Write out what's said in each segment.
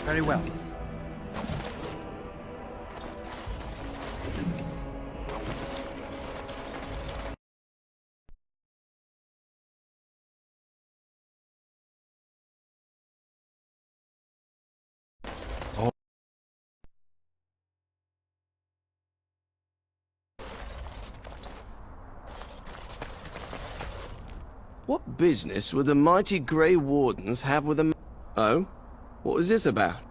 Very well. What business would the mighty Grey Wardens have with a... Oh? What was this about?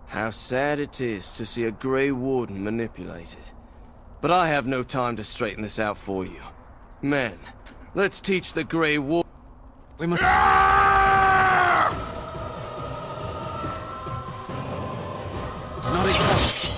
How sad it is to see a Grey Warden manipulated. But I have no time to straighten this out for you. Men, let's teach the Grey Warden... We must... It's not exactly...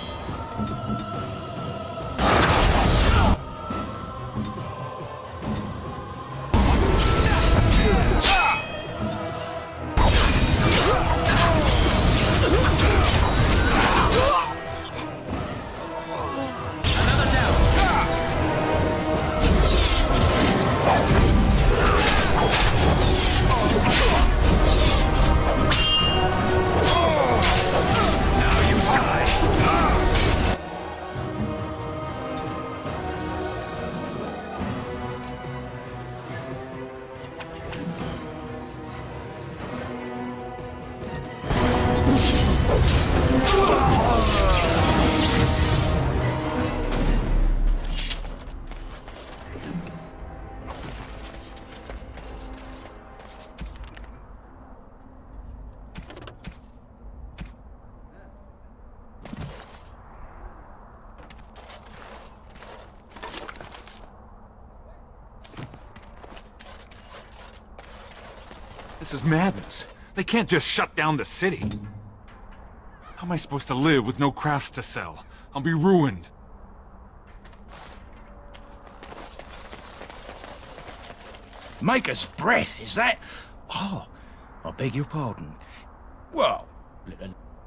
This is madness. They can't just shut down the city. How am I supposed to live with no crafts to sell? I'll be ruined. Maker's breath, is that? Oh, I beg your pardon. Well,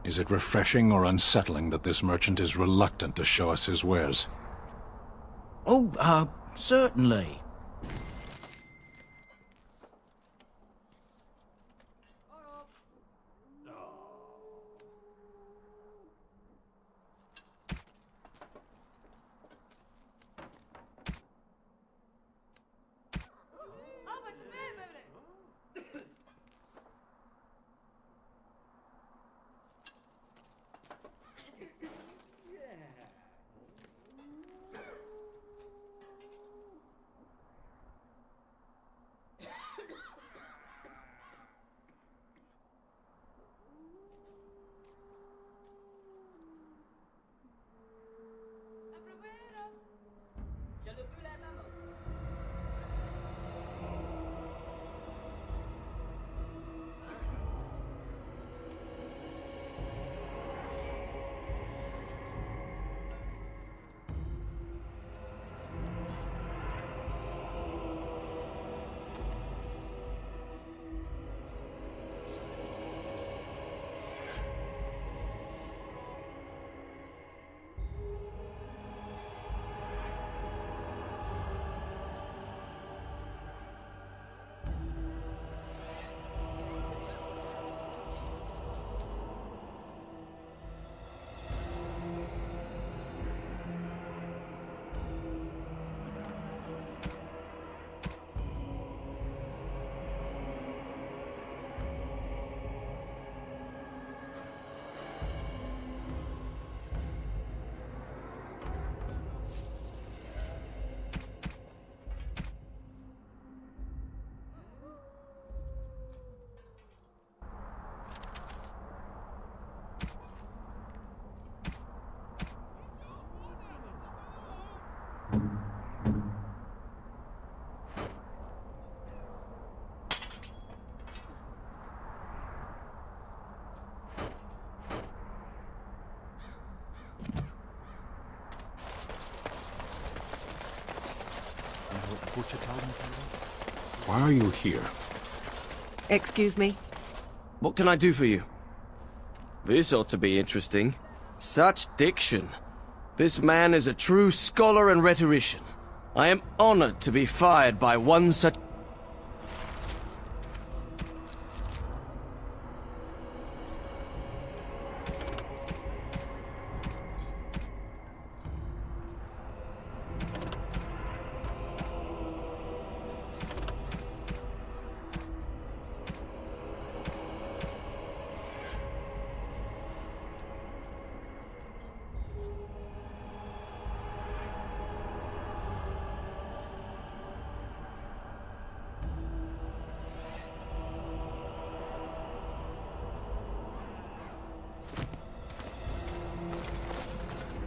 Is it refreshing or unsettling that this merchant is reluctant to show us his wares? Certainly. Why are you here? Excuse me? What can I do for you? This ought to be interesting. Such diction. This man is a true scholar and rhetorician. I am honored to be fired by one such...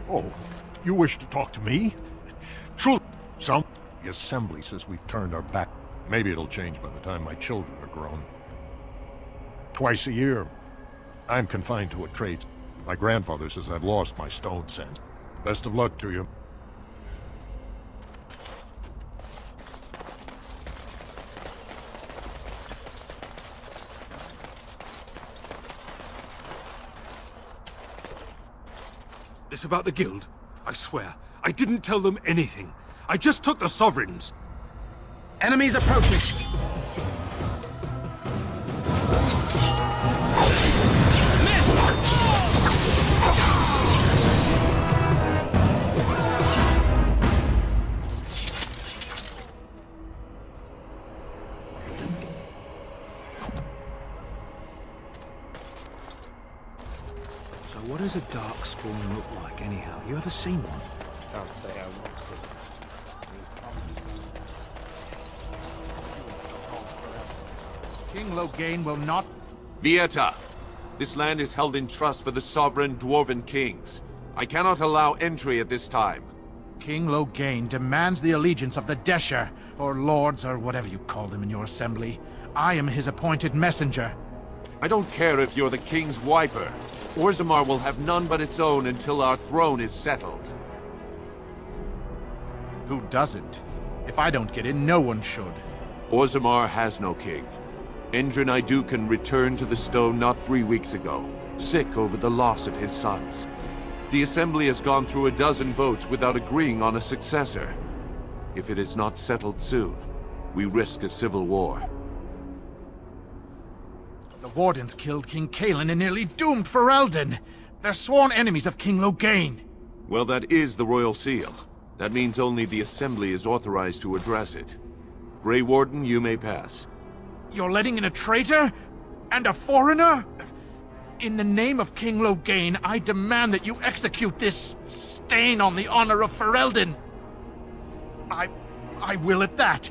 Oh, you wish to talk to me? Truly, the Assembly says we've turned our back. Maybe it'll change by the time my children are grown. Twice a year, I'm confined to a trade. My grandfather says I've lost my stone sense. Best of luck to you. This about the guild? I swear, I didn't tell them anything. I just took the sovereigns. Enemies approaching! So what does a darkspawn look like, anyhow? You ever seen one? Can't say I want to. King Loghain will not... Vieta, this land is held in trust for the sovereign Dwarven kings. I cannot allow entry at this time. King Loghain demands the allegiance of the Desher, or lords, or whatever you call them in your assembly. I am his appointed messenger. I don't care if you're the king's wiper. Orzammar will have none but its own until our throne is settled. Who doesn't? If I don't get in, no one should. Orzammar has no king. Endrin Iduken returned to the stone not 3 weeks ago, sick over the loss of his sons. The Assembly has gone through a dozen votes without agreeing on a successor. If it is not settled soon, we risk a civil war. The Wardens killed King Cailan and nearly doomed Ferelden. They're sworn enemies of King Loghain. Well, that is the Royal Seal. That means only the Assembly is authorized to address it. Grey Warden, you may pass. You're letting in a traitor? And a foreigner? In the name of King Loghain, I demand that you execute this stain on the honor of Ferelden. I will at that.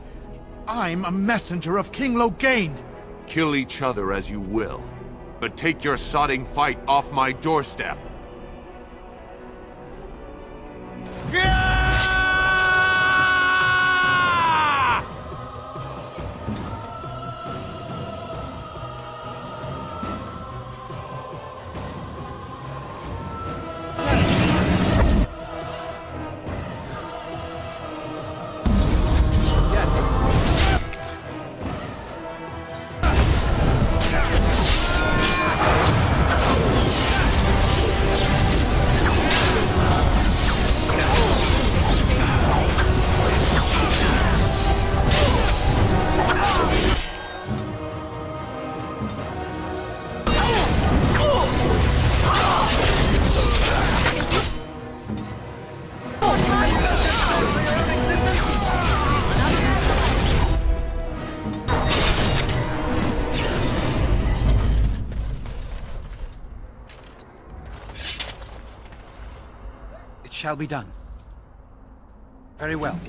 I'm a messenger of King Loghain. Kill each other as you will, but take your sodding fight off my doorstep. Shall be done. Very well.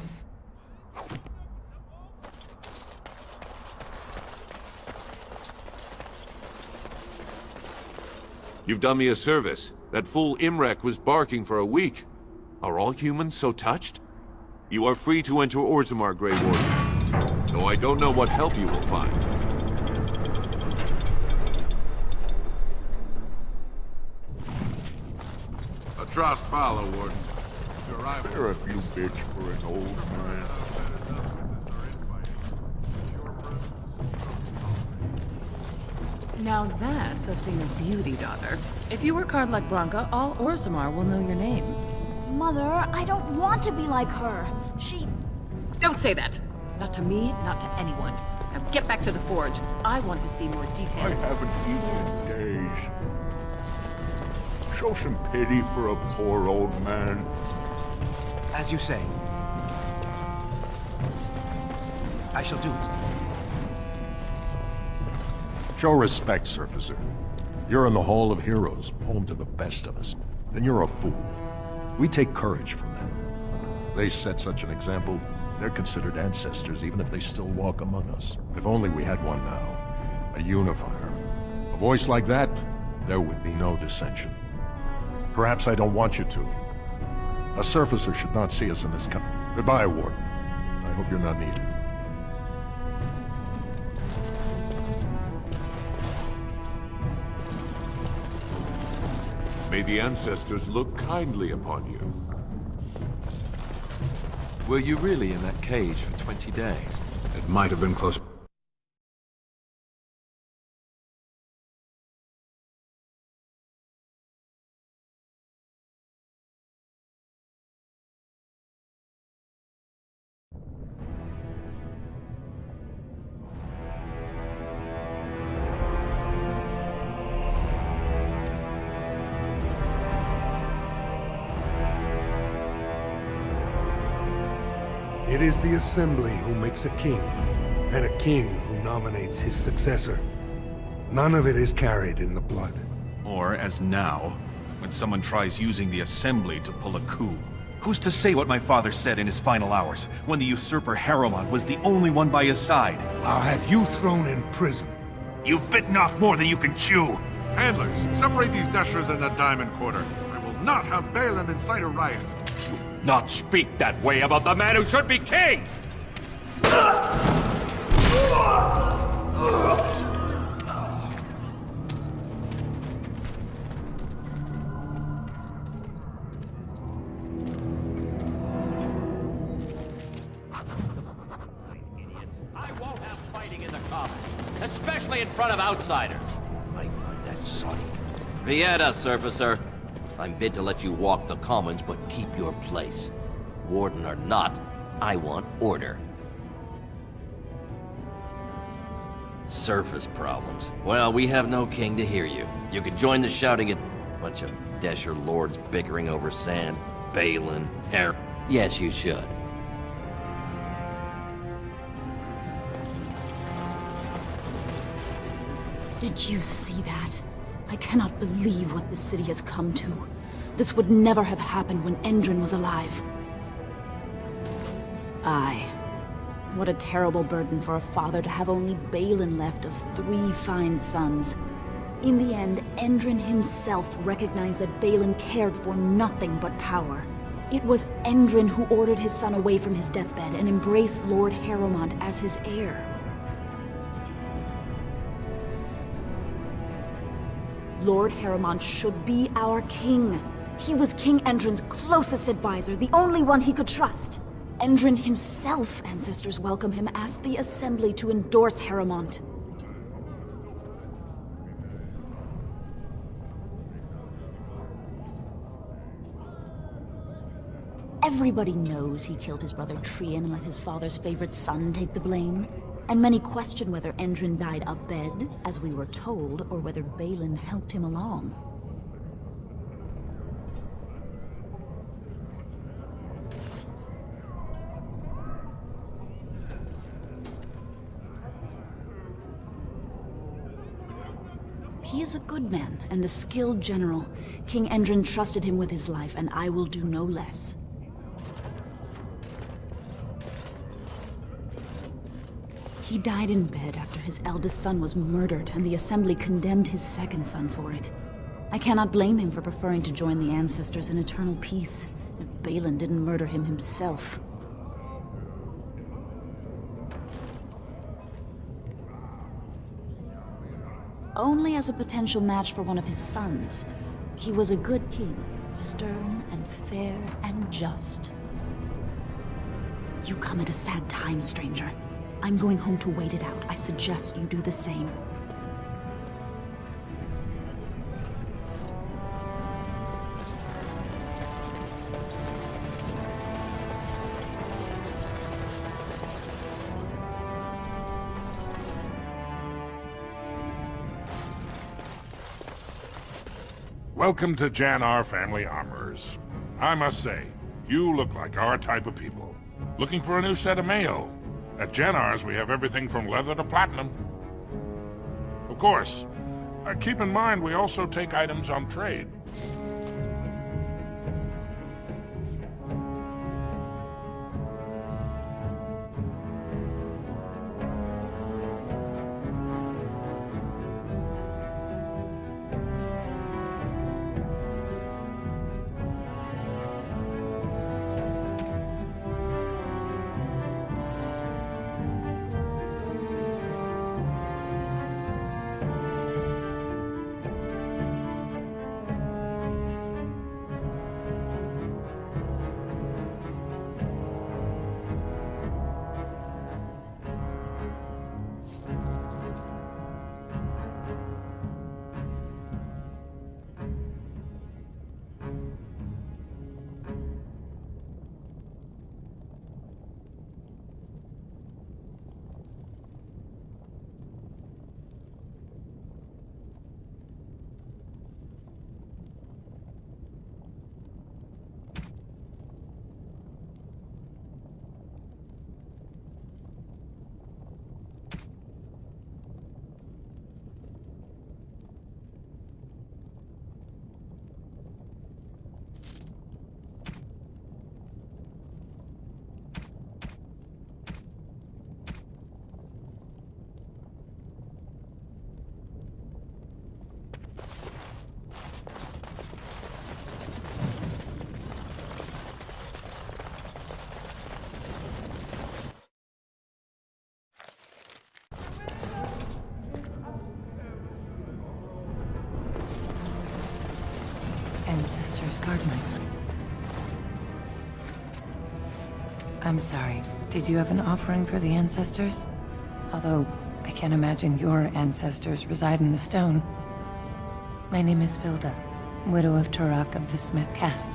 You've done me a service. That fool Imrek was barking for a week. Are all humans so touched? You are free to enter Orzammar, Grey Warden. Though I don't know what help you will find. Trust follow, Warden. You're a few bitch for an old man. Now that's a thing of beauty, daughter. If you work hard like Branka, all Orzammar will know your name. Mother, I don't want to be like her. She... Don't say that! Not to me, not to anyone. Now get back to the forge. I want to see more I details. haven't eaten in days. Show some pity for a poor old man. As you say. I shall do it. Show respect, Surfacer. You're in the Hall of Heroes, home to the best of us. And you're a fool. We take courage from them. They set such an example, they're considered ancestors even if they still walk among us. If only we had one now. A unifier. A voice like that, there would be no dissension. Perhaps I don't want you to, A surfacer should not see us in this country. Goodbye, Warden. I hope you're not needed. May the ancestors look kindly upon you. Were you really in that cage for 20 days? It might have been close. It is the Assembly who makes a king, and a king who nominates his successor. None of it is carried in the blood. Or, as now, when someone tries using the Assembly to pull a coup. Who's to say what my father said in his final hours, when the usurper Harrowmont was the only one by his side? I'll have you thrown in prison. You've bitten off more than you can chew! Handlers, separate these dashers in the Diamond Quarter. I will not have Balin incite a riot. Not speak that way about the man who should be king! I won't have fighting in the Commons, especially in front of outsiders. I find that sorry. Vieta, Surfacer. I'm bid to let you walk the Commons, but keep your place. Warden or not, I want order. Surface problems. Well, we have no king to hear you. You could join the shouting at bunch of Desher lords bickering over sand, Balin, Harry. Yes, you should. Did you see that? I cannot believe what this city has come to. This would never have happened when Endrin was alive. Aye. What a terrible burden for a father to have only Balin left of 3 fine sons. In the end, Endrin himself recognized that Balin cared for nothing but power. It was Endrin who ordered his son away from his deathbed and embraced Lord Harrowmont as his heir. Lord Harrowmont should be our king. He was King Endrin's closest advisor, the only one he could trust. Endrin himself, ancestors welcome him, asked the Assembly to endorse Harrowmont. Everybody knows he killed his brother Trian and let his father's favorite son take the blame. And many question whether Endrin died abed, as we were told, or whether Balin helped him along. He is a good man and a skilled general. King Endrin trusted him with his life, and I will do no less. He died in bed after his eldest son was murdered, and the Assembly condemned his second son for it. I cannot blame him for preferring to join the ancestors in eternal peace, if Balin didn't murder him himself. Only as a potential match for one of his sons. He was a good king, stern and fair and just. You come at a sad time, stranger. I'm going home to wait it out. I suggest you do the same. Welcome to Jannar Family Armorers. I must say, you look like our type of people. Looking for a new set of mail? At Jannar's, we have everything from leather to platinum. Of course, keep in mind we also take items on trade. Ancestors guard my son. I'm sorry. Did you have an offering for the ancestors? Although, I can't imagine your ancestors reside in the stone. My name is Vilda, widow of Turok of the Smith caste.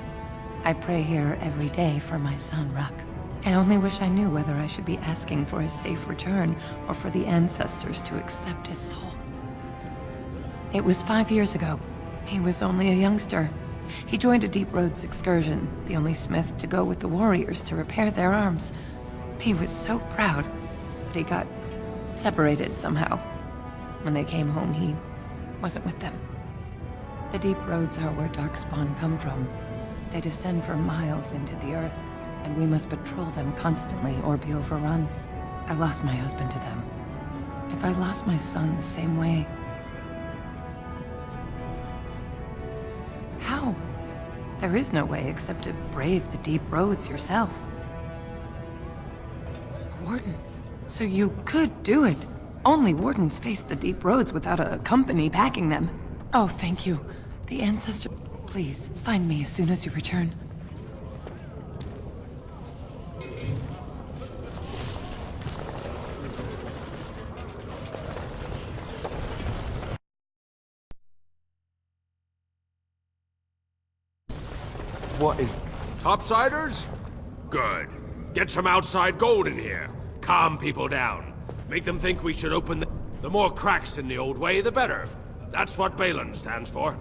I pray here every day for my son, Ruck. I only wish I knew whether I should be asking for his safe return or for the ancestors to accept his soul. It was 5 years ago. He was only a youngster. He joined a Deep Roads excursion, the only Smith to go with the warriors to repair their arms. He was so proud, but he got separated somehow. When they came home, he wasn't with them. The Deep Roads are where Darkspawn come from. They descend for miles into the earth, and we must patrol them constantly or be overrun. I lost my husband to them. If I lost my son the same way... How? There is no way except to brave the Deep Roads yourself. Warden, so you could do it. Only wardens face the Deep Roads without a company backing them. Oh, thank you. The ancestor... Please, find me as soon as you return. What is... Topsiders? Good. Get some outside gold in here. Calm people down. Make them think we should open the more cracks in the old way, the better. That's what Balin stands for.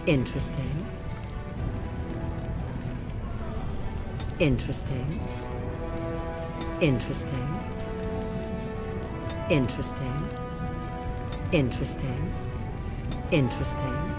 Interesting. Interesting. Interesting. Interesting. Interesting. Interesting.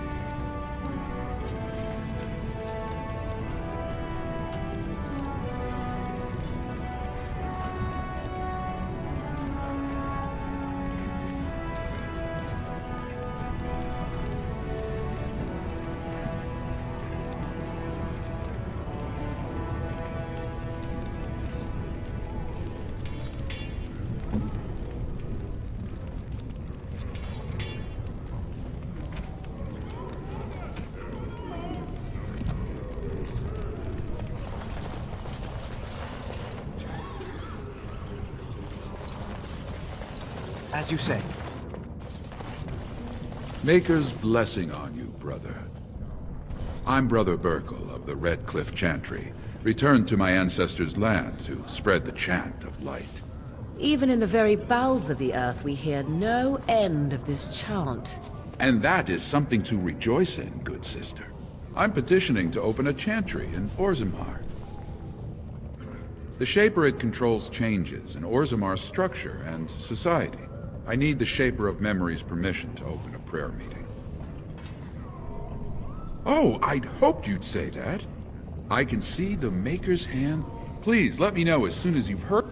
As you say. Maker's blessing on you, brother. I'm Brother Burkle of the Red Cliff Chantry, returned to my ancestors' land to spread the chant of light. Even in the very bowels of the earth, we hear no end of this chant. And that is something to rejoice in, good sister. I'm petitioning to open a chantry in Orzammar. The Shaperid controls changes in Orzamar's structure and society. I need the Shaper of Memory's permission to open a prayer meeting. Oh, I'd hoped you'd say that. I can see the Maker's hand. Please, let me know as soon as you've heard.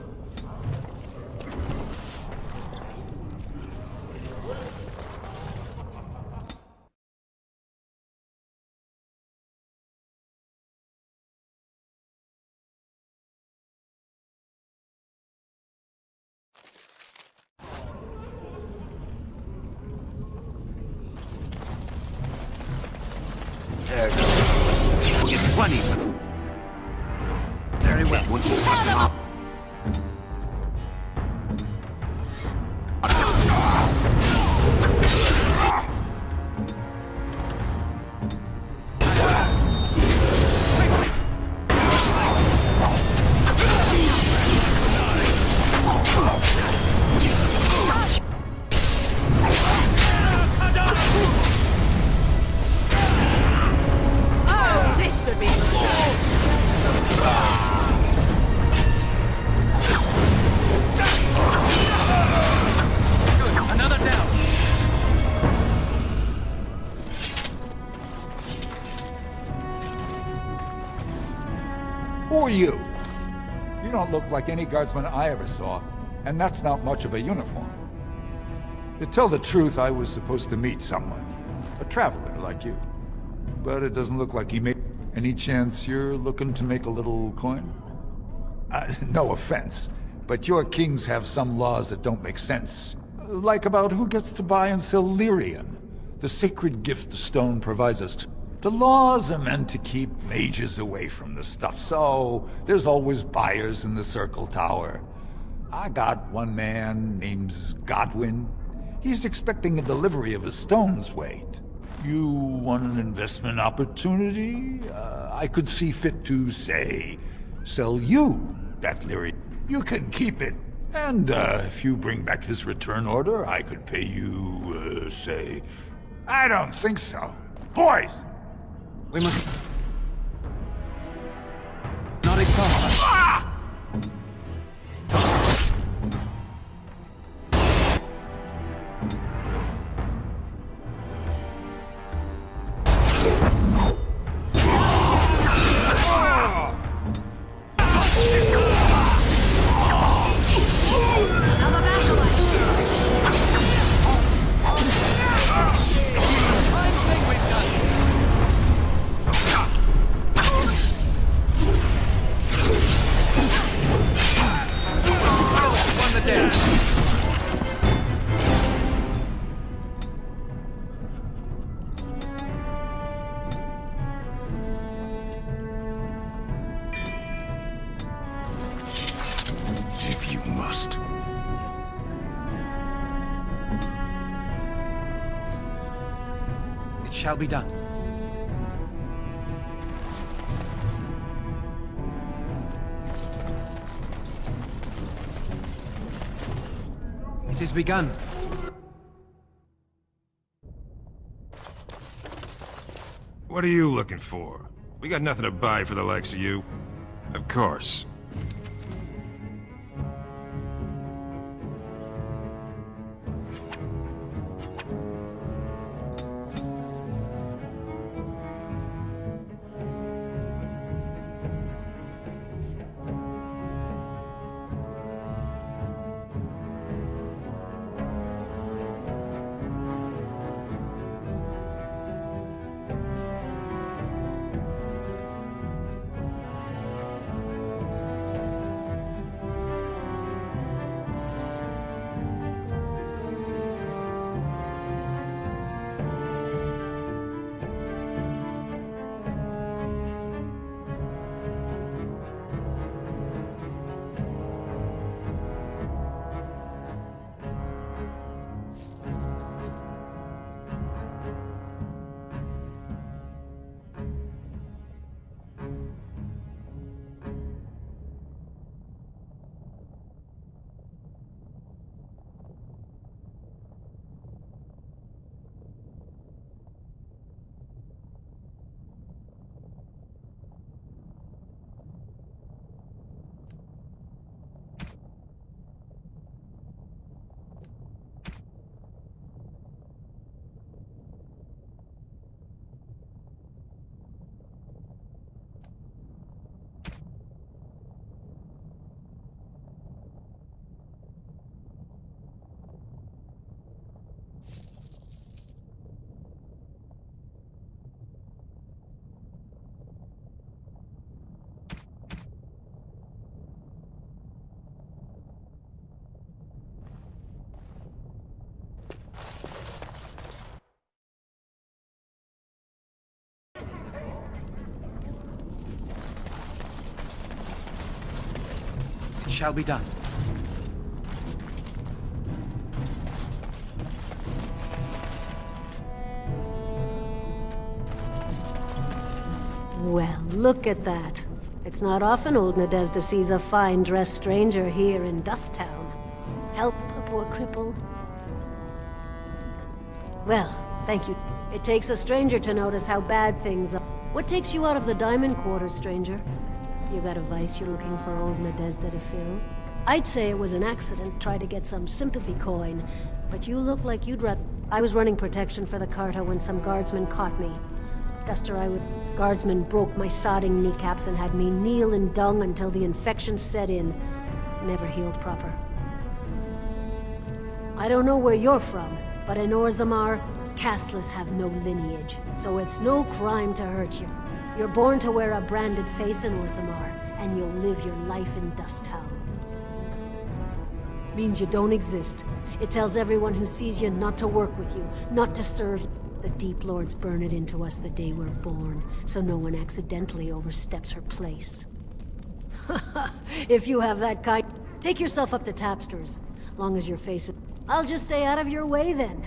There goes. We'll get plenty. Very well. Who are you? You don't look like any guardsman I ever saw, and that's not much of a uniform. To tell the truth, I was supposed to meet someone. A traveler like you. But it doesn't look like he made... Any chance you're looking to make a little coin? No offense, but your kings have some laws that don't make sense. Like about who gets to buy and sell Lyrium, the sacred gift the stone provides us. The laws are meant to keep mages away from the stuff, so there's always buyers in the Circle Tower. I got one man named Godwin. He's expecting a delivery of a stone's weight. You want an investment opportunity? I could see fit to, say, sell you that Lyrium. You can keep it. And if you bring back his return order, I could pay you, say... I don't think so. Boys! We must... Not exhaust. Ah! If you must. It shall be done. It is begun. What are you looking for? We got nothing to buy for the likes of you. Of course. shall be done. Well, look at that. It's not often old Nadezhda sees a fine-dressed stranger here in Dusttown. Help a poor cripple. Well, thank you. It takes a stranger to notice how bad things are. What takes you out of the Diamond Quarter, stranger? You got a vice you're looking for old Nadezhda to fill? I'd say it was an accident, try to get some sympathy coin, but you look like you'd rather... I was running protection for the Carta when some guardsmen caught me. Guardsmen broke my sodding kneecaps and had me kneel in dung until the infection set in. Never healed proper. I don't know where you're from, but in Orzammar, casteless have no lineage, so it's no crime to hurt you. You're born to wear a branded face in Orzammar, and you'll live your life in Dusttown. Means you don't exist. It tells everyone who sees you not to work with you, not to serve you. The Deep Lords burn it into us the day we're born, so no one accidentally oversteps her place. If you have that kind, take yourself up to Tapster's. Long as your face is... I'll just stay out of your way then.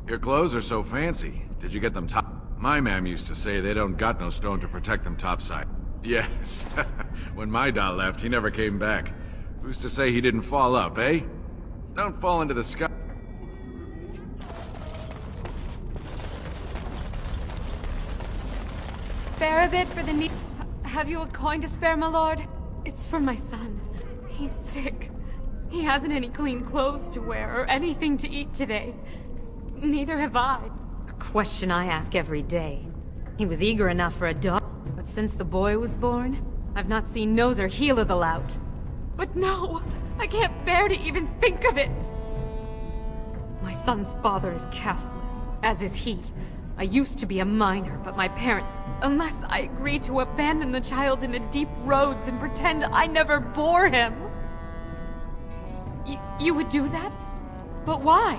Your clothes are so fancy. Did you get them top? My mam used to say they don't got no stone to protect them topside. Yes. When my da left, he never came back. Who's to say he didn't fall up, eh? Don't fall into the sky. Spare a bit for the need. Have you a coin to spare, my lord? It's for my son. He's sick. He hasn't any clean clothes to wear or anything to eat today. Neither have I. A question I ask every day. He was eager enough for a dog, but since the boy was born, I've not seen nose or heel of the lout. But no! I can't bear to even think of it! My son's father is casteless, as is he. I used to be a miner, but my parent... Unless I agree to abandon the child in the deep roads and pretend I never bore him. You would do that? But why?